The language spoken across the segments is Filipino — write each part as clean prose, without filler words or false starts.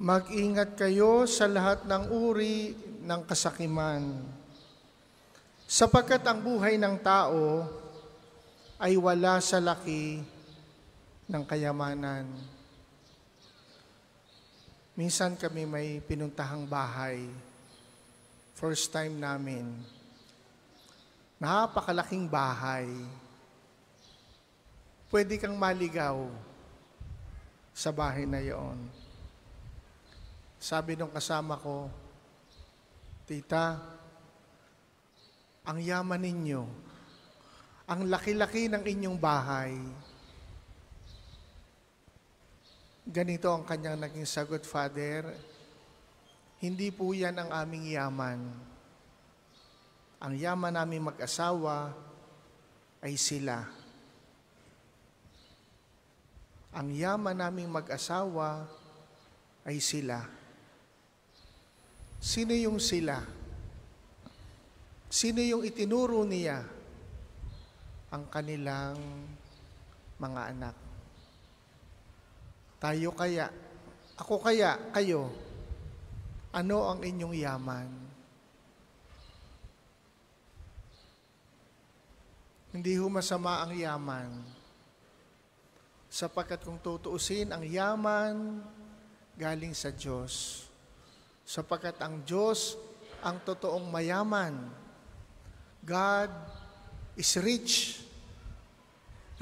Mag-ingat kayo sa lahat ng uri ng kasakiman, sapagkat ang buhay ng tao ay wala sa laki ng kayamanan. Minsan kami may pinuntahang bahay, first time namin. Napakalaking bahay. Pwede kang maligaw sa bahay na iyon. Sabi nung kasama ko, "Tita, ang yaman ninyo, ang laki-laki ng inyong bahay." Ganito ang kanyang naging sagot, "Father, hindi po yan ang aming yaman. Ang yaman naming mag-asawa ay sila. Ang yaman naming mag-asawa ay sila." Sino yung sila? Sino yung itinuro niya? Ang kanilang mga anak. Tayo kaya, ako kaya, kayo, ano ang inyong yaman? Hindi ho masama ang yaman. Sapagkat kung tutuusin, ang yaman galing sa Diyos. Sapagkat ang Diyos ang totoong mayaman. God is rich.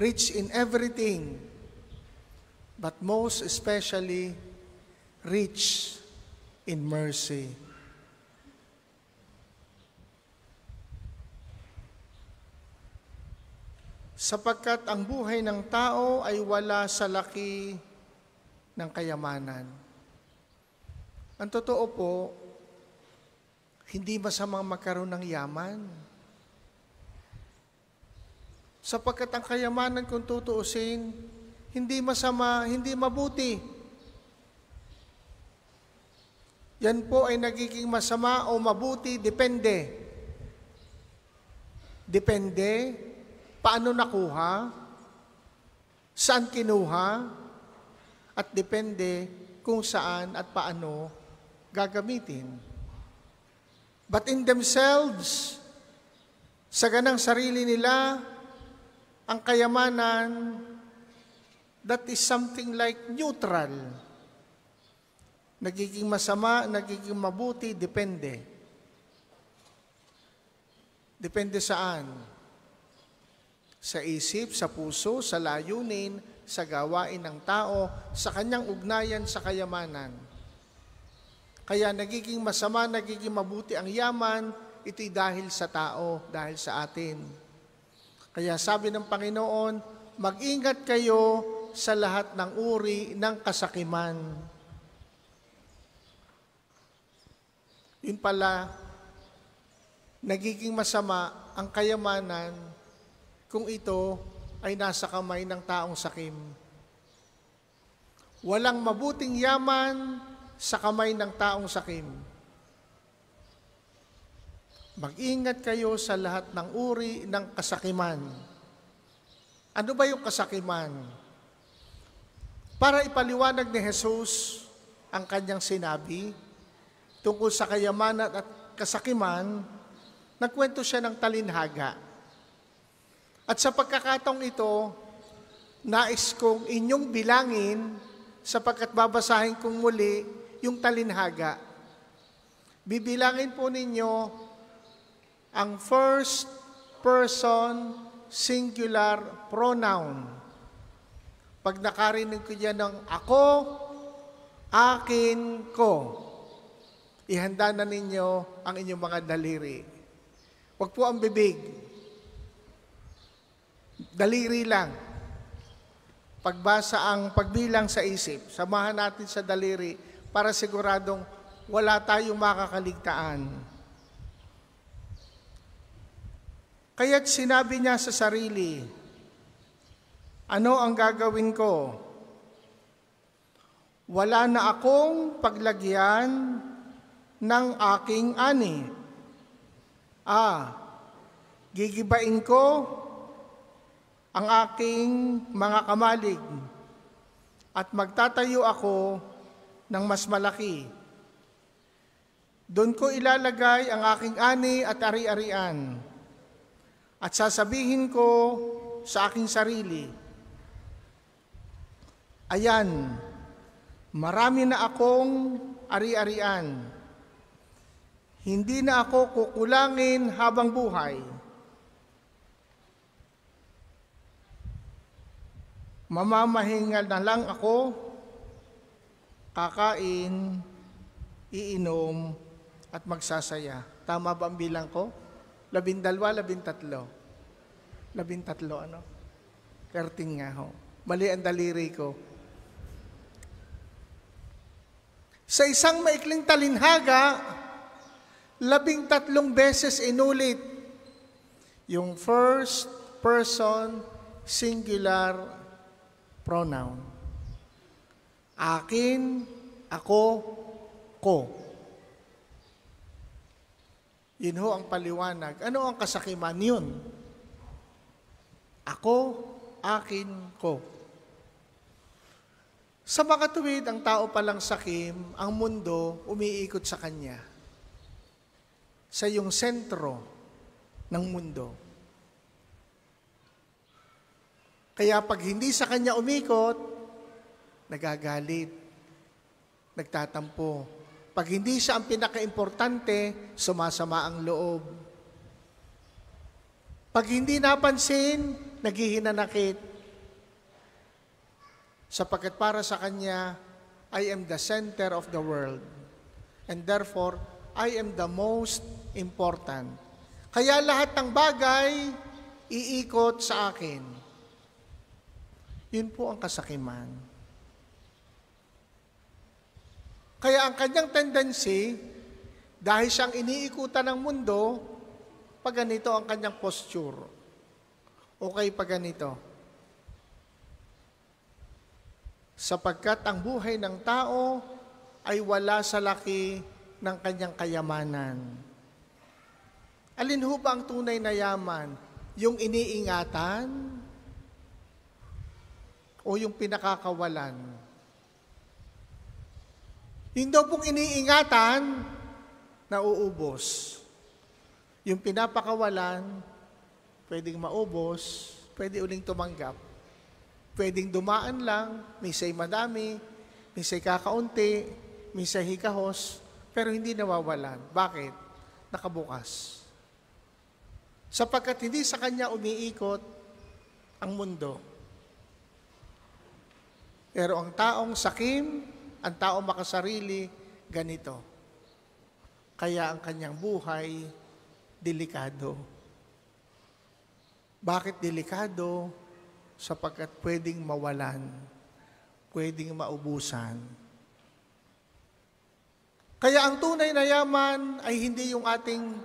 Rich in everything. But most especially, rich in mercy. Sapagkat ang buhay ng tao ay wala sa laki ng kayamanan. Ang totoo po, hindi masamang magkaroon ng yaman. Sapagkat ang kayamanan, kung tutuusin, hindi masama, hindi mabuti. Yan po ay nagiging masama o mabuti, depende. Depende paano nakuha, saan kinuha, at depende kung saan at paano gagamitin. But in themselves, sa ganang sarili nila, ang kayamanan, that is something like neutral. Nagiging masama, nagiging mabuti, depende. Depende saan? Sa isip, sa puso, sa layunin, sa gawain ng tao, sa kanyang ugnayan sa kayamanan. Kaya nagiging masama, nagiging mabuti ang yaman, ito'y dahil sa tao, dahil sa atin. Kaya sabi ng Panginoon, mag-ingat kayo sa lahat ng uri ng kasakiman. Yun pala, nagiging masama ang kayamanan kung ito ay nasa kamay ng taong sakim. Walang mabuting yaman sa kamay ng taong sakim. Mag-ingat kayo sa lahat ng uri ng kasakiman. Ano ba yung kasakiman? Para ipaliwanag ni Jesus ang kanyang sinabi tungkol sa kayamanan at kasakiman, nagkwento siya ng talinhaga. At sa pagkakataong ito, nais kong inyong bilangin sapagkat babasahin kong muli yung talinhaga. Bibilangin po ninyo ang first person singular pronoun. Pag nakarinig ko dyan ng ako, akin, ko, ihanda na ninyo ang inyong mga daliri. Huwag po ang bibig. Daliri lang. Pagbasa ang pagbilang sa isip. Samahan natin sa daliri para siguradong wala tayong makakaligtaan. Kaya't sinabi niya sa sarili, ano ang gagawin ko? Wala na akong paglagyan ng aking ani. Gigibain ko ang aking mga kamalig at magtatayo ako ng mas malaki. Doon ko ilalagay ang aking ani at ari-arian. At sasabihin ko sa aking sarili, ayan, marami na akong ari-arian. Hindi na ako kukulangin habang buhay. Mamamahingal na lang ako, kakain, iinom, at magsasaya. Tama ba ang bilang ko? 12, 13. 13, ano? 13 nga ho. Mali ang daliri ko. Sa isang maikling talinhaga, 13 beses inulit yung first person singular pronoun. Akin, ako, ko. Yun ho ang paliwanag. Ano ang kasakiman yun? Ako, akin, ko. Sa makatuwid, ang tao palang sakim, ang mundo umiikot sa kanya. Sa yung sentro ng mundo. Kaya pag hindi sa kanya umikot, nagagalit, nagtatampo. Pag hindi siya ang pinaka-importante, sumasama ang loob. Pag hindi napansin, naghihinanakit. Sapagkat para sa kanya, I am the center of the world. And therefore, I am the most important. Kaya lahat ng bagay, iikot sa akin. Yun po ang kasakiman. Kaya ang kanyang tendency, dahil siyang iniikutan ng mundo, pag ganito ang kanyang posture. Okay, pag ganito. Sapagkat ang buhay ng tao ay wala sa laki ng kanyang kayamanan. Alin ho ba ang tunay na yaman? Yung iniingatan o yung pinakakawalan? Yung daw pong iniingatan, nauubos. Yung pinapakawalan, pwedeng maubos, pwede uling tumanggap. Pwedeng dumaan lang, misay madami, misay kakaunti, misay hikahos, pero hindi nawawalan. Bakit? Nakabukas. Sapagkat hindi sa kanya umiikot ang mundo. Pero ang taong sakim, ang taong makasarili, ganito. Kaya ang kanyang buhay, delikado. Bakit delikado? Sapagkat pwedeng mawalan, pwedeng maubusan. Kaya ang tunay na yaman ay hindi yung ating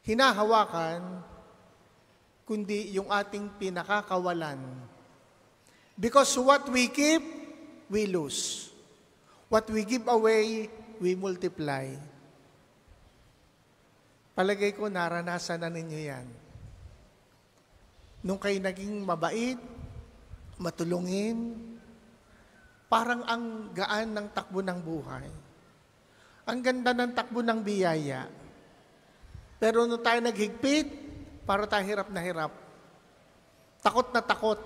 hinahawakan, kundi yung ating pinakakawalan. Because what we keep, we lose. What we give away, we multiply. Palagay ko, naranasan na ninyo yan. Nung kayo naging mabait, matulungin, parang ang gaan ng takbo ng buhay. Ang ganda ng takbo ng biyaya. Pero nung tayo naghigpit, para tayo hirap na hirap. Takot na takot.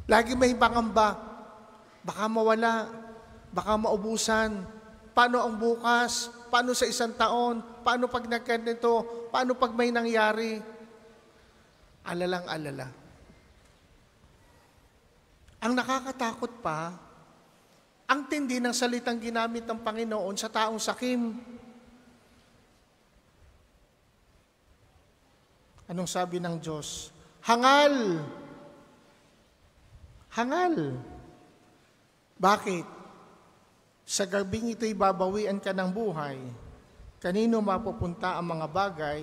Lagi may pangamba. Baka mawala. Baka maubusan. Paano ang bukas? Paano sa isang taon? Paano pag nagkanito? Paano pag may nangyari? Alalang alala. Ang nakakatakot pa, ang tindi ng salitang ginamit ng Panginoon sa taong sakim. Anong sabi ng Diyos? Hangal. Hangal. Bakit? Sa gabing ito'y babawian ka ng buhay. Kanino mapupunta ang mga bagay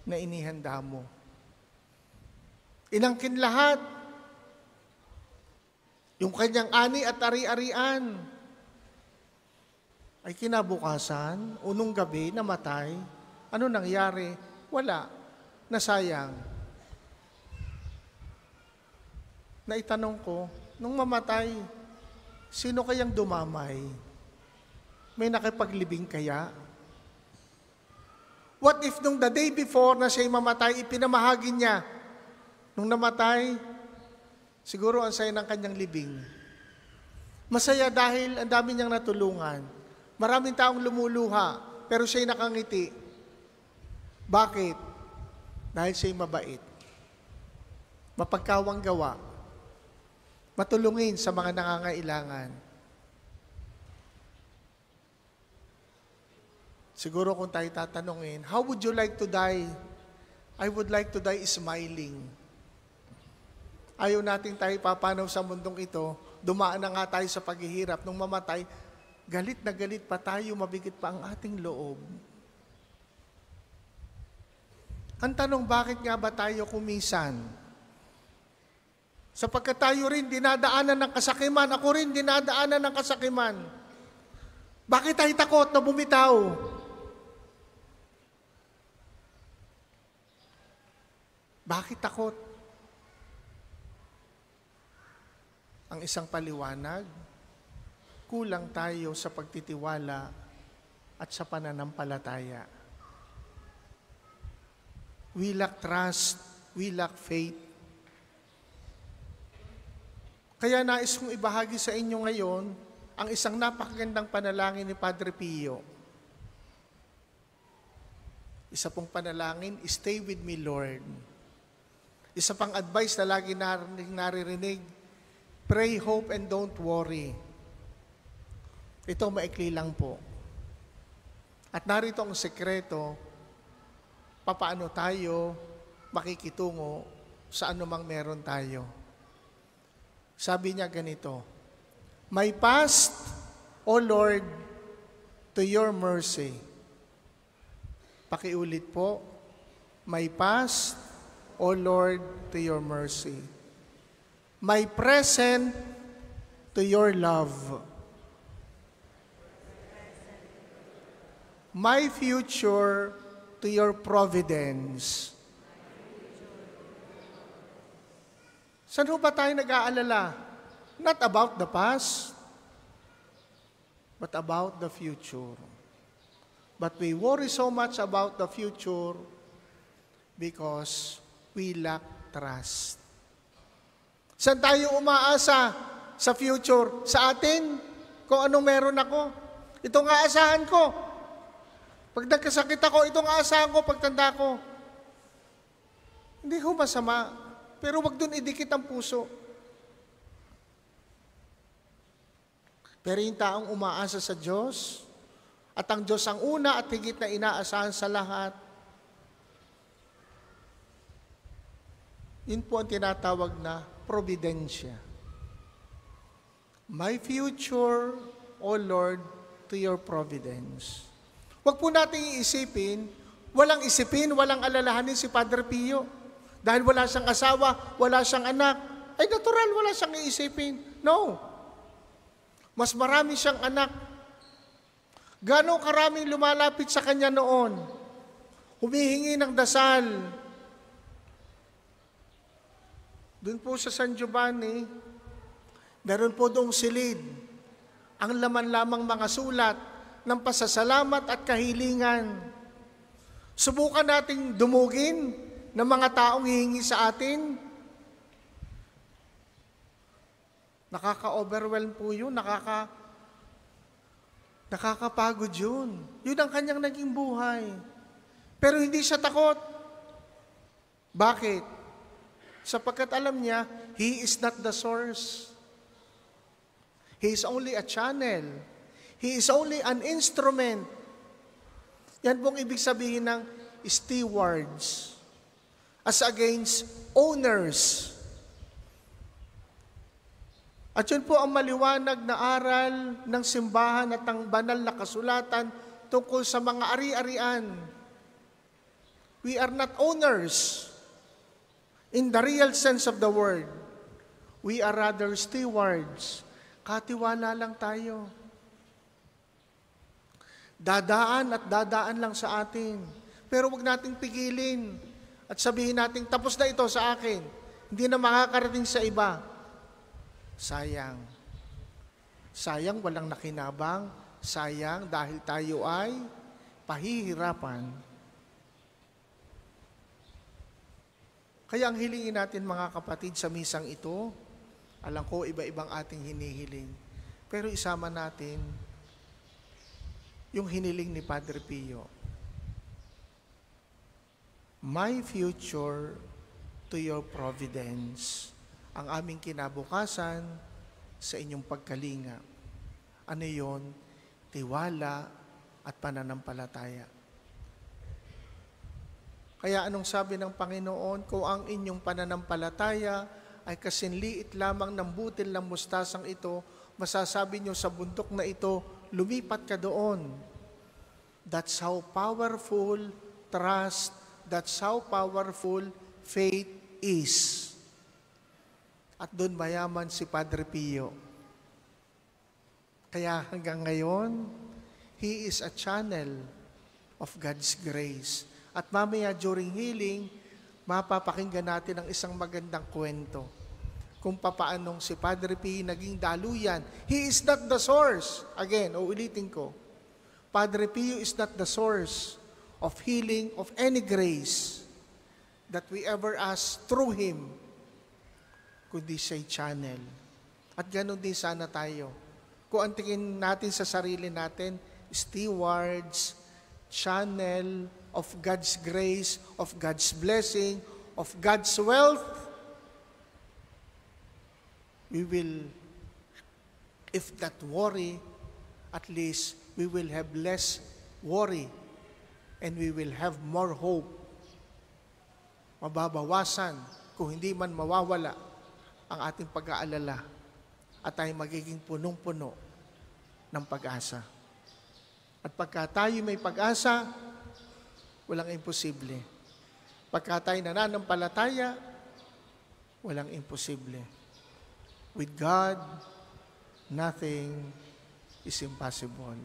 na inihanda mo? Inangkin lahat. Yung kanyang ani at ari-arian ay kinabukasan, unong gabi, namatay. Ano nangyari? Wala. Nasayang. Naitanong ko, nung mamatay, Sino kayang dumamay? May nakipaglibing kaya? What if nung the day before na siya'y mamatay, ipinamahagi niya? Nung namatay, siguro ang saya ng kanyang libing. Masaya dahil ang dami niyang natulungan. Maraming taong lumuluha, pero siya'y nakangiti. Bakit? Dahil siya'y mabait. Mapagkawang gawa. Matulungin sa mga nangangailangan. Siguro kung tayo tatanungin, how would you like to die? I would like to die smiling. Ayaw natin tayo papanaw sa mundong ito, dumaan na nga tayo sa paghihirap. Nung mamatay, galit na galit pa tayo, mabigit pa ang ating loob. Ang tanong, bakit nga ba tayo kumisan? Sapagkat tayo rin dinadaanan ng kasakiman, ako rin dinadaanan ng kasakiman. Bakit tayo takot na bumitaw? Bakit takot? Ang isang paliwanag, kulang tayo sa pagtitiwala at sa pananampalataya. We lack trust, we lack faith. Kaya nais kong ibahagi sa inyo ngayon ang isang napakagandang panalangin ni Padre Pio. Isa pong panalangin, stay with me, Lord. Isa pang advice na lagi naririnig, pray, hope, and don't worry. Ito maikli lang po. At narito ang sekreto, papaano tayo makikitungo sa anumang meron tayo. Sabi niya ganito, my past, O Lord, to your mercy. Pakiulit po, my past, O Lord, to your mercy. My present, to your love. My future, to your providence. Saan ba tayo nag-aalala? Not about the past, but about the future. But we worry so much about the future because we lack trust. Saan tayo umaasa sa future? Sa atin? Kung anong meron ako? Ito nga asahan ko. Pag nagkasakit ako, ito nga asahan ko pagtanda ko. Hindi ko masama. Pero wag dun idikit ang puso. Pero yung taong umaasa sa Diyos, at ang Diyos ang una at higit na inaasahan sa lahat, yun po ang tinatawag na providensya. My future, O Lord, to your providence. Wag po natin iisipin, walang isipin, walang alalahanin si Padre Pio. Dahil wala siyang asawa, wala siyang anak, ay natural, wala siyang iisipin. No. Mas marami siyang anak. Gano'ng karaming lumalapit sa kanya noon. Humihingi ng dasal. Doon po sa San Giovanni, meron po doong silid. Ang laman lamang mga sulat ng pasasalamat at kahilingan. Subukan nating dumugin ng mga taong hihingi sa atin. Nakaka-overwhelm po yun, nakakapagod yun. Yun ang kanyang naging buhay. Pero hindi siya takot. Bakit? Sapagkat alam niya, He is not the source. He is only a channel. He is only an instrument. Yan pong ibig sabihin ng stewards. As against owners. At yun po ang maliwanag na aral ng simbahan at ang banal na kasulatan tungkol sa mga ari-arian. We are not owners in the real sense of the word. We are rather stewards. Katiwala lang tayo. Dadaan at dadaan lang sa atin. Pero wag nating pigilin. At sabihin natin, tapos na ito sa akin. Hindi na makakarating sa iba. Sayang. Sayang walang nakinabang, sayang dahil tayo ay pahihirapan. Kaya ang hilingin natin mga kapatid sa misang ito, alam ko iba-ibang ating hinihiling, pero isama natin yung hiniling ni Padre Pio. My future to your providence. Ang aming kinabukasan sa inyong pagkalinga. Ano yon? Tiwala at pananampalataya. Kaya anong sabi ng Panginoon? Kung ang inyong pananampalataya ay kasinliit lamang ng butil ng mustasang ito, masasabi nyo sa bundok na ito, lumipat ka doon. That's how powerful trust, that's how powerful faith is. At doon mayaman si Padre Pio. Kaya hanggang ngayon, he is a channel of God's grace. At mamaya during healing, mapapakinggan natin ang isang magandang kwento kung papaanong si Padre Pio naging daluyan. He is not the source. Again, uulitin ko. Padre Pio is not the source of healing of any grace that we ever ask through him, kundi siya'y channel. At ganoon din sana tayo. Kung ang tingin natin sa sarili natin, stewards, channel of God's grace, of God's blessing, of God's wealth, we will, if not worry, at least we will have less worry and we will have more hope. Mababawasan, kung hindi man mawawala, ang ating pag-aalala at tayo magiging punong-puno ng pag-asa. At pagka tayo may pag-asa, walang imposible. Pagka tayo nananampalataya, walang imposible. With God, nothing is impossible.